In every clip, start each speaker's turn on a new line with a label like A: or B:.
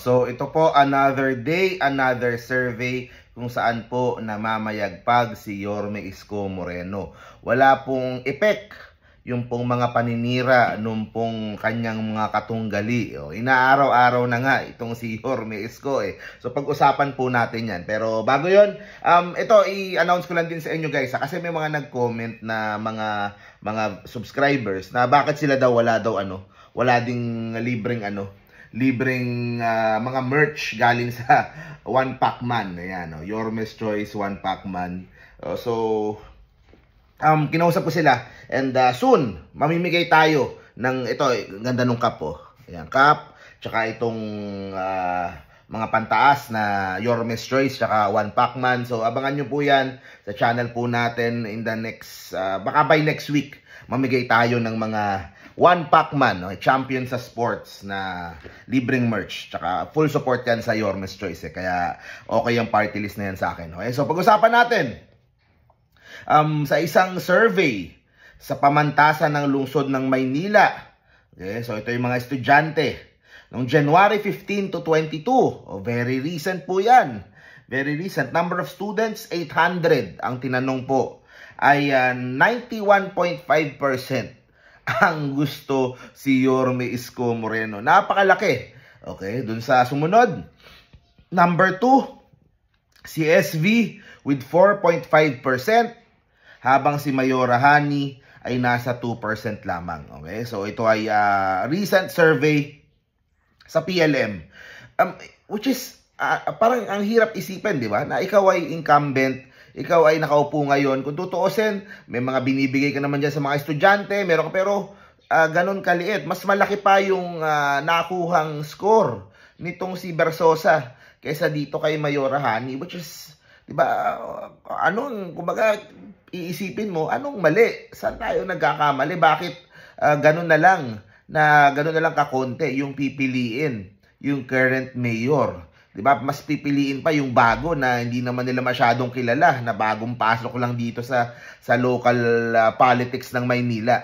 A: So ito po, another day, another survey kung saan po namamayagpag si Yorme Isko Moreno. Wala pong epek yung pong mga paninira nung pong kanyang mga katunggali. Inaaraw-araw na nga itong si Yorme Isko eh. So pag-usapan po natin yan. Pero bago yon, ito i-announce ko lang din sa inyo guys. Kasi may mga nag-comment na mga subscribers na bakit sila daw wala ding libreng mga merch galing sa One Pack Man. Ayan, Yorme's Choice One Pack Man. Kinausap ko sila and soon mamimigay tayo ng ito, ganda nung cup po. Ayan, cup, tsaka itong mga pantaas na Yorme's Choice tsaka One Pack Man. So abangan nyo po yan sa channel po natin in the next, baka by next week mamigay tayo ng mga One Pack Man, champion sa sports na libreng merch. Tsaka full support yan sa Yorme's Choice. Kaya okay yung party list na yan sa akin. Okay, so pag-usapan natin. Sa isang survey sa pamantasan ng lungsod ng Maynila. Okay, so ito yung mga estudyante. Noong January 15 to 22. Very recent po yan. Very recent. Number of students, 800. Ang tinanong po ay 91.5%. Ang gusto si Yorme Isko Moreno. Napakalaki. Okay, dun sa sumunod. Number 2, si SV with 4.5%. Habang si Mayora Hani ay nasa 2% lamang. Okay, so ito ay recent survey sa PLM. Which is, parang ang hirap isipin, di ba? Na ikaw ay incumbent, ikaw ay nakaupo ngayon. Kung tutuusin, may mga binibigay ka naman dyan sa mga estudyante, pero ganun kaliit. Mas malaki pa yung nakuhang score nitong si Bersosa kaysa dito kay Mayora Hani, which is, di ba, kumbaga, iisipin mo, anong mali? Saan tayo nagkakamali? Bakit ganun na lang kakonti yung pipiliin yung current mayor? Diba? Mas pipiliin pa yung bago na hindi naman nila masyadong kilala, na bagong pasok lang dito sa local politics ng Maynila.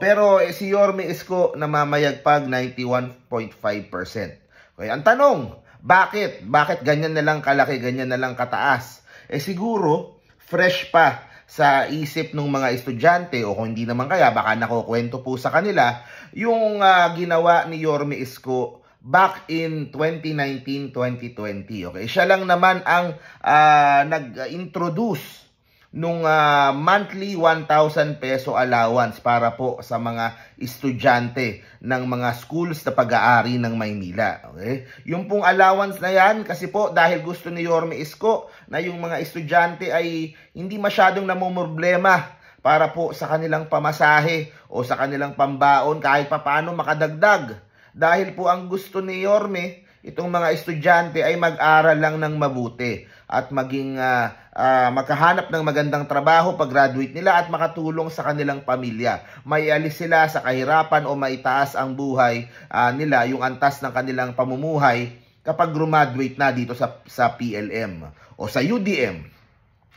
A: Pero si Yorme Isko namamayagpag 91.5%. Okay, ang tanong, bakit? Bakit ganyan na lang kalaki, ganyan na lang kataas? Siguro, fresh pa sa isip ng mga estudyante, o kung hindi naman kaya, baka nakukwento po sa kanila, yung ginawa ni Yorme Isko back in 2019-2020. Okay, siya lang naman ang nag-introduce nung monthly 1,000 peso allowance para po sa mga estudyante ng mga schools na pag-aari ng Maynila. Okay? Yung pong allowance na yan, kasi po dahil gusto ni Yorme Isko na yung mga estudyante ay hindi masyadong namumroblema para po sa kanilang pamasahe o sa kanilang pambaon, kahit papaano makadagdag. Dahil po ang gusto ni Yorme, itong mga estudyante ay mag-aral lang ng mabuti at maging magkahanap ng magandang trabaho pag graduate nila at makatulong sa kanilang pamilya. Maialis sila sa kahirapan o maitaas ang buhay nila, yung antas ng kanilang pamumuhay kapag graduate na dito sa PLM o sa UDM.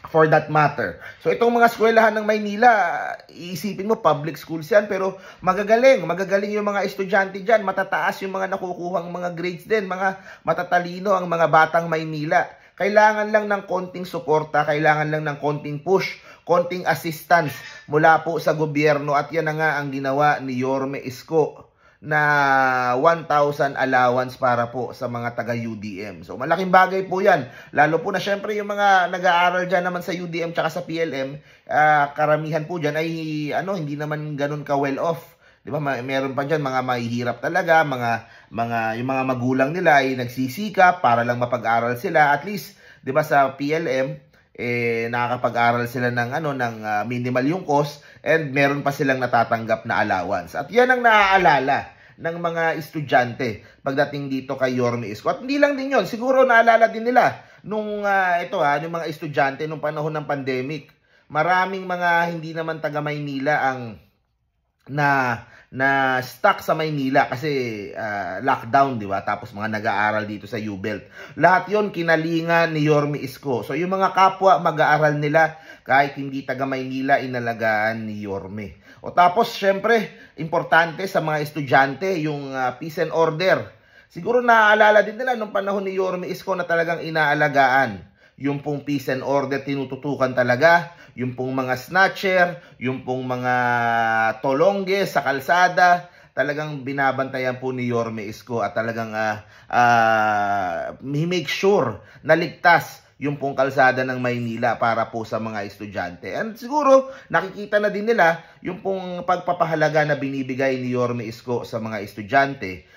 A: For that matter. So itong mga eskwelahan ng Maynila, iisipin mo public schools yan, pero magagaling yung mga estudyante dyan, matataas yung mga nakukuhang mga grades din, mga matatalino ang mga batang Maynila. Kailangan lang ng konting suporta, kailangan lang ng konting push, konting assistance mula po sa gobyerno, at yan na nga ang ginawa ni Yorme Isko na 1,000 allowance para po sa mga taga-UDM. So malaking bagay po yan. Lalo po na syempre yung mga nag-aaral dyan naman sa UDM tsaka sa PLM, karamihan po dyan ay hindi naman ganun ka well off. Di ba? Meron pa dyan mga mahihirap talaga, yung mga magulang nila ay nagsisikap para lang mapag-aral sila. At least, di ba, sa PLM, nakakapag-aral sila ng minimal yung cost, and meron pa silang natatanggap na allowance. At yan ang naaalala ng mga estudyante pagdating dito kay Yorme Isko. At hindi lang din yun, siguro naalala din nila nung yung mga estudyante nung panahon ng pandemic. Maraming mga hindi naman taga Maynila ang na stuck sa Maynila kasi lockdown, di ba? Tapos mga nag-aaral dito sa U-Belt. Lahat yon kinalingan ni Yorme Isko. So yung mga kapwa mag-aaral nila, kahit hindi taga Maynila, inalagaan ni Yorme. O tapos syempre, importante sa mga estudyante yung peace and order Siguro naaalala din nila nung panahon ni Yorme Isko na talagang inaalagaan. Yung pong peace and order tinututukan talaga. Yung pong mga snatcher, yung pong mga tolongge sa kalsada, talagang binabantayan po ni Yorme Isko at talagang make sure na ligtas yung pong kalsada ng Maynila para po sa mga estudyante. And siguro nakikita na din nila yung pong pagpapahalaga na binibigay ni Yorme Isko sa mga estudyante,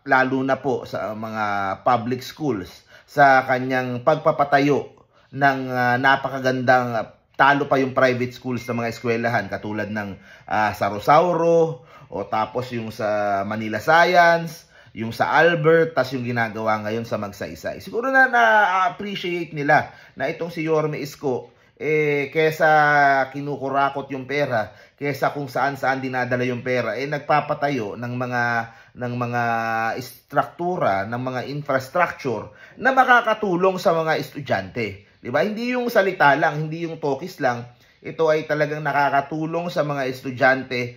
A: lalo na po sa mga public schools, sa kanyang pagpapatayo ng napakagandang, talo pa yung private schools sa mga eskwelahan katulad ng sa Rosauro, o tapos yung sa Manila Science, yung sa Albert, tas yung ginagawa ngayon sa Magsaysay. Siguro na-appreciate nila na itong si Yorme Isko, kesa kinukurakot yung pera, kesa kung saan-saan dinadala yung pera, nagpapatayo ng mga istruktura, ng mga infrastructure na makakatulong sa mga estudyante. Diba? Hindi yung salita lang, hindi yung talkies lang. Ito ay talagang nakakatulong sa mga estudyante.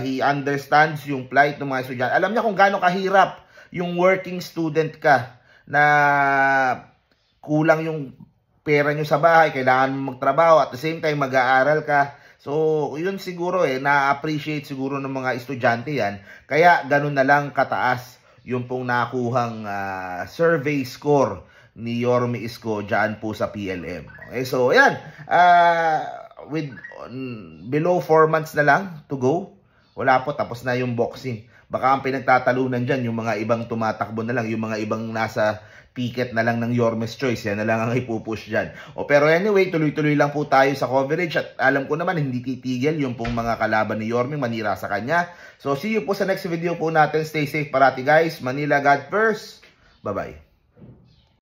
A: He understands yung plight ng mga estudyante. Alam niya kung gaano kahirap yung working student ka na kulang yung pera nyo sa bahay, kailangan mo magtrabaho, at the same time mag-aaral ka. So, yun siguro na-appreciate siguro ng mga estudyante yan. Kaya ganun na lang kataas yung pong nakuhang survey score ni Yorme Isko dyan po sa PLM. Okay, so yan. With below 4 months na lang to go, wala po, tapos na yung boxing. Baka ang pinagtatalunan dyan, yung mga ibang tumatakbo na lang, yung mga ibang nasa ticket na lang ng Yorme's Choice, yan na lang ang ipupush dyan. Pero anyway, tuloy-tuloy lang po tayo sa coverage, at alam ko naman hindi titigil yung pong mga kalaban ni Yorme manira sa kanya. So see you po sa next video po natin. Stay safe parati guys. Manila God first. Bye-bye.